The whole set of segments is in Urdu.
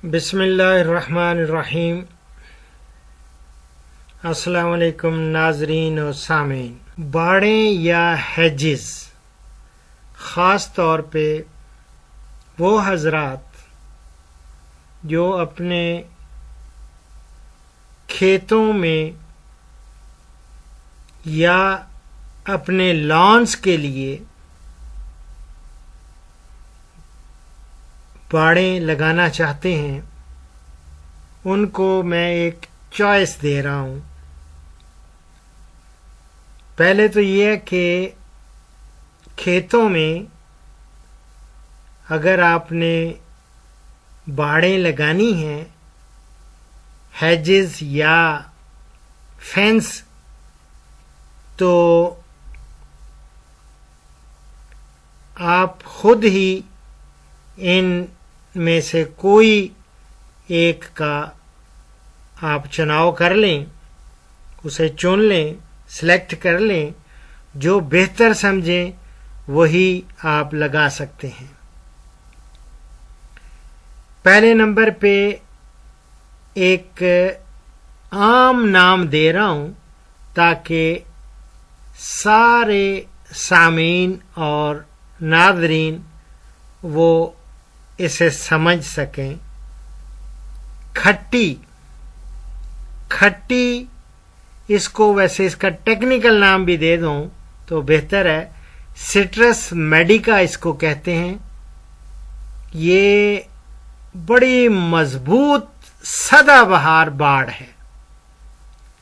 بسم اللہ الرحمن الرحیم۔ السلام علیکم ناظرین و سامعین۔ باڑیں یا ہیجز خاص طور پہ وہ حضرات جو اپنے کھیتوں میں یا اپنے لانس کے لیے باڑیں لگانا چاہتے ہیں، ان کو میں ایک چوائس دے رہا ہوں۔ پہلے تو یہ ہے کہ کھیتوں میں اگر آپ نے باڑیں لگانی ہیں، ہیجز یا فینس، تو آپ خود ہی ان میں سے کوئی ایک کا آپ چناؤ کر لیں، اسے چن لیں، سلیکٹ کر لیں، جو بہتر سمجھیں وہی آپ لگا سکتے ہیں۔ پہلے نمبر پہ ایک عام نام دے رہا ہوں تاکہ سارے سامعین اور ناظرین وہ اسے سمجھ سکیں۔ کھٹی اس کو ویسے اس کا ٹیکنیکل نام بھی دے دوں تو بہتر ہے، سٹرس میڈیکا اس کو کہتے ہیں۔ یہ بڑی مضبوط سدا بہار باڑ ہے۔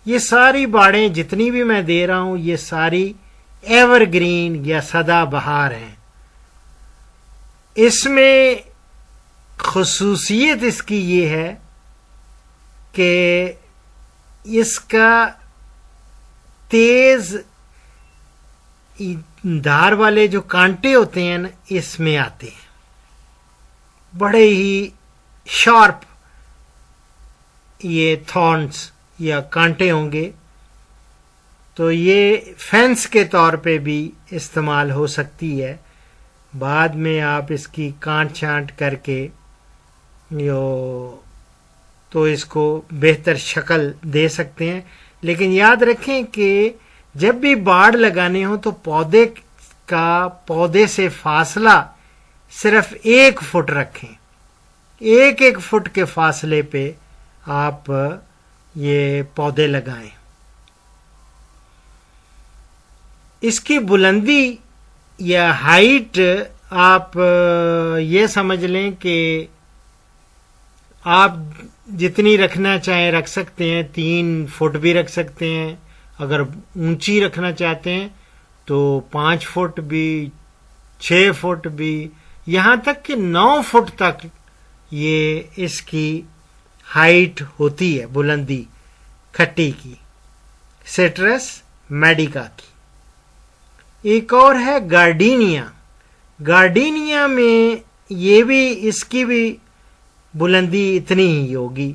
یہ ساری باڑیں جتنی بھی میں دے رہا ہوں یہ ساری ایور گرین یا سدا بہار ہیں۔ اس میں خصوصیت اس کی یہ ہے کہ اس کا تیز دھار والے جو کانٹے ہوتے ہیں نا، اس میں آتے ہیں، بڑے ہی شارپ یہ تھارنز یا کانٹے ہوں گے، تو یہ فینس کے طور پہ بھی استعمال ہو سکتی ہے۔ بعد میں آپ اس کی کانٹ چھانٹ کر کے تو اس کو بہتر شکل دے سکتے ہیں، لیکن یاد رکھیں کہ جب بھی باڑ لگانے ہوں تو پودے سے فاصلہ صرف 1 فٹ رکھیں۔ 1 فٹ کے فاصلے پہ آپ یہ پودے لگائیں۔ اس کی بلندی یا ہائٹ آپ یہ سمجھ لیں کہ آپ جتنی رکھنا چاہیں رکھ سکتے ہیں، 3 فٹ بھی رکھ سکتے ہیں، اگر اونچی رکھنا چاہتے ہیں تو 5 فٹ بھی، 6 فٹ بھی، یہاں تک کہ 9 فٹ تک یہ اس کی ہائٹ ہوتی ہے، بلندی کھٹی کی، سٹرس میڈیکا کی۔ ایک اور ہے گارڈینیا میں یہ بھی اس کی بھی بلندی اتنی ہی ہوگی،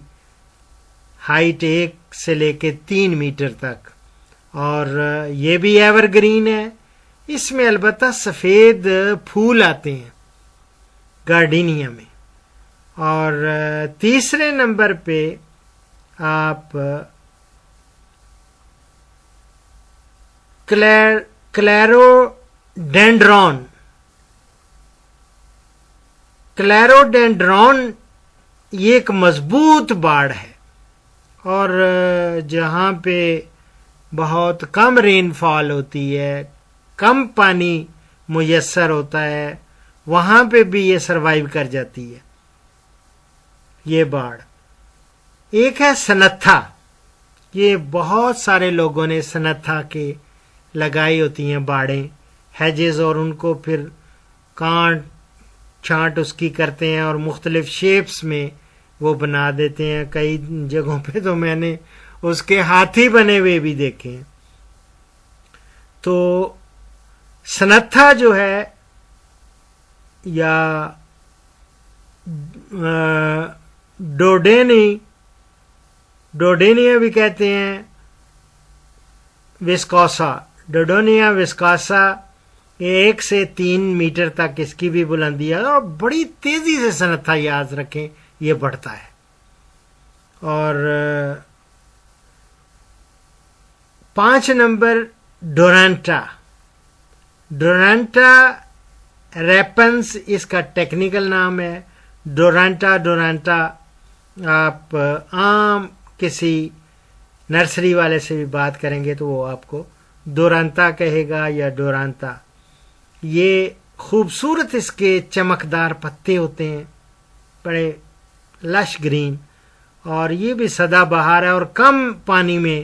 ہائٹ 1 سے لے کے 3 میٹر تک، اور یہ بھی ایور گرین ہے۔ اس میں البتہ سفید پھول آتے ہیں گارڈینیا میں۔ اور تیسرے نمبر پہ آپ کلیروڈینڈرون یہ ایک مضبوط باڑ ہے، اور جہاں پہ بہت کم رین فال ہوتی ہے، کم پانی میسر ہوتا ہے، وہاں پہ بھی یہ سروائیو کر جاتی ہے یہ باڑ۔ ایک ہے سنتھا، یہ بہت سارے لوگوں نے سنتھا کے لگائی ہوتی ہیں باڑیں، ہیجز، اور ان کو پھر کانٹ چھانٹ اس کی کرتے ہیں اور مختلف شیپس میں وہ بنا دیتے ہیں۔ کئی جگہوں پہ تو میں نے اس کے ہاتھی بنے ہوئے بھی دیکھے ہیں۔ تو سنتھا جو ہے یا ڈوڈینیا بھی کہتے ہیں، ڈوڈونیا وسکاسا، 1 سے 3 میٹر تک اس کی بھی بلندی ہے، اور بڑی تیزی سے سنتھا، یاد رکھیں یہ بڑھتا ہے. اور 5 نمبر ڈورانٹا. ڈورانٹا ریپنس اس کا ٹیکنیکل نام ہے. ڈورانٹا آپ عام کسی نرسری والے سے بھی بات کریں گے تو وہ آپ کو ڈورانتا کہے گا یا ڈورانتا. یہ خوبصورت اس کے چمکدار پتے ہوتے ہیں, بڑے لش گرین, اور یہ بھی سدا بہار ہے اور کم پانی میں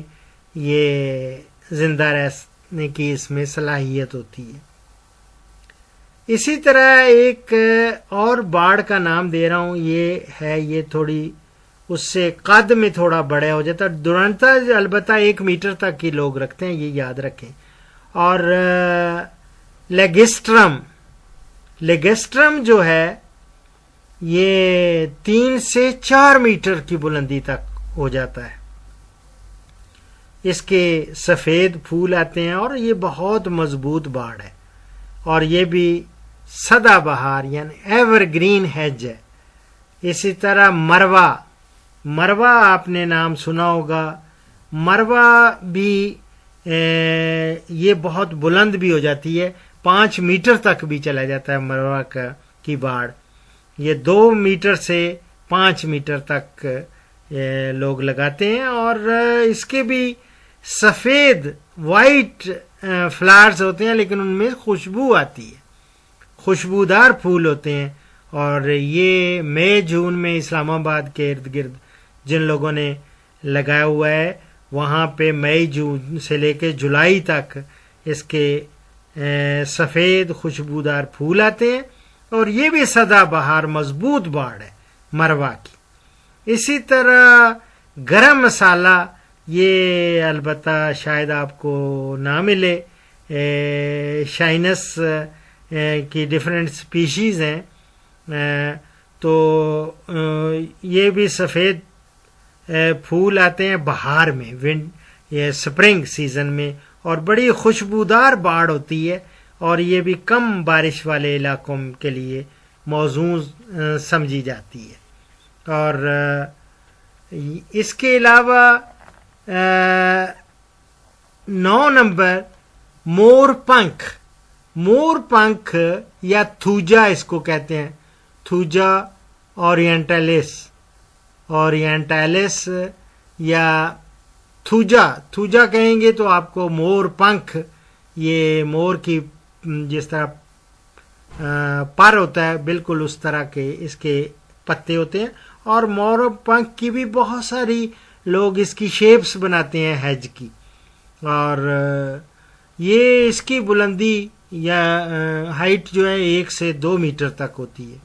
یہ زندہ رہنے کی اس میں صلاحیت ہوتی ہے. اسی طرح ایک اور باڑ کا نام دے رہا ہوں, یہ تھوڑی اس سے قد میں تھوڑا بڑا ہو جاتا ہے. ڈورانتا البتہ 1 میٹر تک کی لوگ رکھتے ہیں, یہ یاد رکھیں. اور لیگسٹرم جو ہے یہ 3 سے 4 میٹر کی بلندی تک ہو جاتا ہے. اس کے سفید پھول آتے ہیں اور یہ بہت مضبوط باڑ ہے, اور یہ بھی سدا بہار یعنی ایور گرین ہیج ہے. اسی طرح مروا آپ نے نام سنا ہوگا. مروا بھی یہ بہت بلند بھی ہو جاتی ہے, 5 میٹر تک بھی چلا جاتا ہے مروا کی باڑ. یہ 2 میٹر سے 5 میٹر تک لوگ لگاتے ہیں, اور اس کے بھی سفید وائٹ فلاورز ہوتے ہیں, لیکن ان میں خوشبو آتی ہے, خوشبودار پھول ہوتے ہیں. اور یہ مئی جون میں اسلام آباد کے ارد گرد جن لوگوں نے لگایا ہوا ہے وہاں پہ مئی جون سے لے کے جولائی تک اس کے سفید خوشبودار پھول آتے ہیں, اور یہ بھی سدا بہار مضبوط باڑ ہے مروا کی. اسی طرح گرم مسالہ, یہ البتہ شاید آپ کو نہ ملے, شائنس کی ڈفرینٹ سپیشیز ہیں, تو یہ بھی سفید پھول آتے ہیں بہار میں, یہ سپرنگ سیزن میں, اور بڑی خوشبودار باڑ ہوتی ہے, اور یہ بھی کم بارش والے علاقوں کے لیے موزوں سمجھی جاتی ہے. اور اس کے علاوہ 9 نمبر مور پنکھ یا تھوجا اس کو کہتے ہیں, تھوجا اورینٹیلس یا تھوجا کہیں گے تو آپ کو مور پنکھ, یہ مور کی جس طرح پر ہوتا ہے بالکل اس طرح کے اس کے پتے ہوتے ہیں. اور مور پنکھ کی بھی بہت ساری لوگ اس کی شیپس بناتے ہیں ہیج کی, اور یہ اس کی بلندی یا ہائٹ جو ہے 1 سے 2 میٹر تک ہوتی ہے,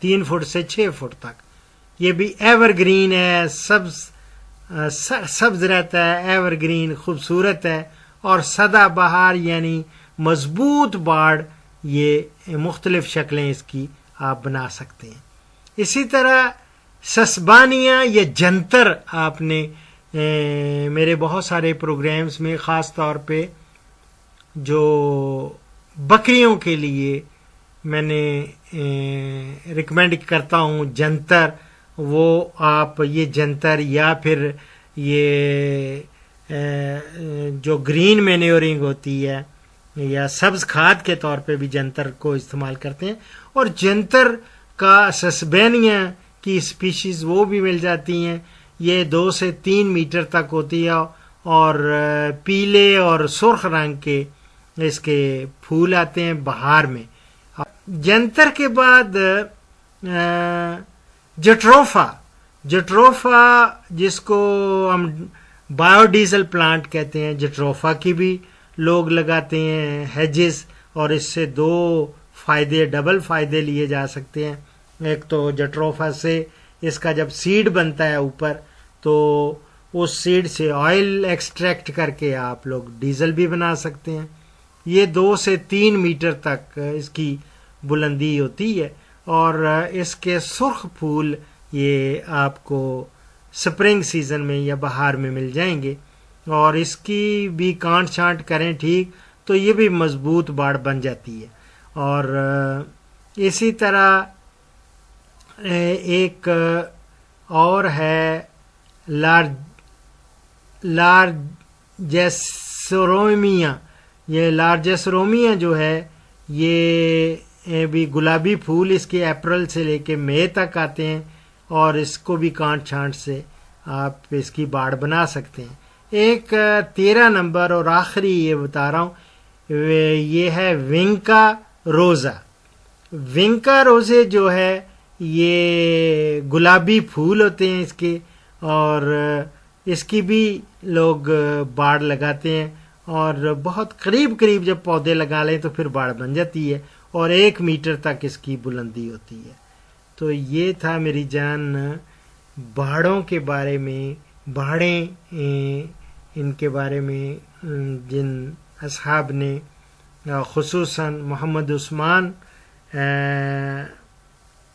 3 فٹ سے 6 فٹ تک. یہ بھی ایور گرین ہے, سبز رہتا ہے, ایور گرین خوبصورت ہے, اور سدا بہار یعنی مضبوط باڑ. یہ مختلف شکلیں اس کی آپ بنا سکتے ہیں. اسی طرح سسبانیا یا جنتر, آپ نے میرے بہت سارے پروگرامز میں خاص طور پہ جو بکریوں کے لیے میں نے ریکمینڈ کرتا ہوں جنتر, وہ آپ یہ جنتر یا پھر یہ جو گرین مینیورنگ ہوتی ہے یا سبز کھاد کے طور پہ بھی جنتر کو استعمال کرتے ہیں. اور جنتر کا سسبینیا کی اسپیشیز وہ بھی مل جاتی ہیں, یہ 2 سے 3 میٹر تک ہوتی ہے, اور پیلے اور سرخ رنگ کے اس کے پھول آتے ہیں بہار میں. جنتر کے بعد جٹروفا جس کو ہم بایو ڈیزل پلانٹ کہتے ہیں, جٹروفا کی بھی لوگ لگاتے ہیں ہیجز, اور اس سے 2 ڈبل فائدے لیے جا سکتے ہیں. ایک تو جٹروفا سے اس کا جب سیڈ بنتا ہے اوپر, تو اس سیڈ سے آئل ایکسٹریکٹ کر کے آپ لوگ ڈیزل بھی بنا سکتے ہیں. یہ 2 سے 3 میٹر تک اس کی بلندی ہوتی ہے, اور اس کے سرخ پھول یہ آپ کو سپرنگ سیزن میں یا بہار میں مل جائیں گے, اور اس کی بھی کانٹ چھانٹ کریں ٹھیک تو یہ بھی مضبوط باڑ بن جاتی ہے. اور اسی طرح ایک اور ہے لارجسرومیا. یہ لارجسرومیا جو ہے یہ بھی گلابی پھول اس کے اپریل سے لے کے مئی تک آتے ہیں اور اس کو بھی کانٹ چھانٹ سے آپ اس کی باڑ بنا سکتے ہیں. ایک 13 نمبر اور آخری یہ بتا رہا ہوں یہ ہے ونکا روزا. ونکا روزے جو ہے یہ گلابی پھول ہوتے ہیں اس کے اور اس کی بھی لوگ باڑ لگاتے ہیں اور بہت قریب جب پودے لگا لیں تو پھر باڑ بن جاتی ہے اور 1 میٹر تک اس کی بلندی ہوتی ہے. تو یہ تھا میری جان باڑوں کے بارے میں. باڑیں ان کے بارے میں جن اصحاب نے خصوصاً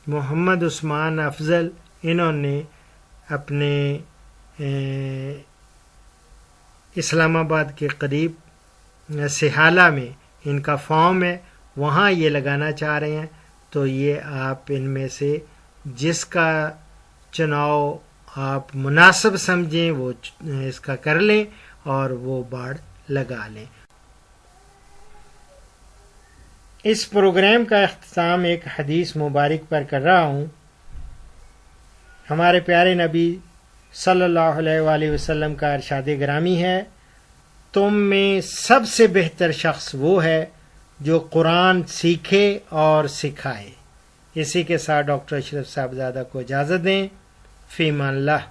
محمد عثمان افضل انہوں نے اپنے اسلام آباد کے قریب سہالہ میں ان کا فارم ہے وہاں یہ لگانا چاہ رہے ہیں. تو یہ آپ ان میں سے جس کا چناؤ آپ مناسب سمجھیں وہ اس کا کر لیں اور وہ باڑ لگا لیں. اس پروگرام کا اختتام ایک حدیث مبارک پر کر رہا ہوں. ہمارے پیارے نبی صلی اللہ علیہ وآلہ وسلم کا ارشاد گرامی ہے تم میں سب سے بہتر شخص وہ ہے جو قرآن سیکھے اور سکھائے. اسی کے ساتھ ڈاکٹر اشرف صاحبزادہ کو اجازت دیں. فی امان اللہ.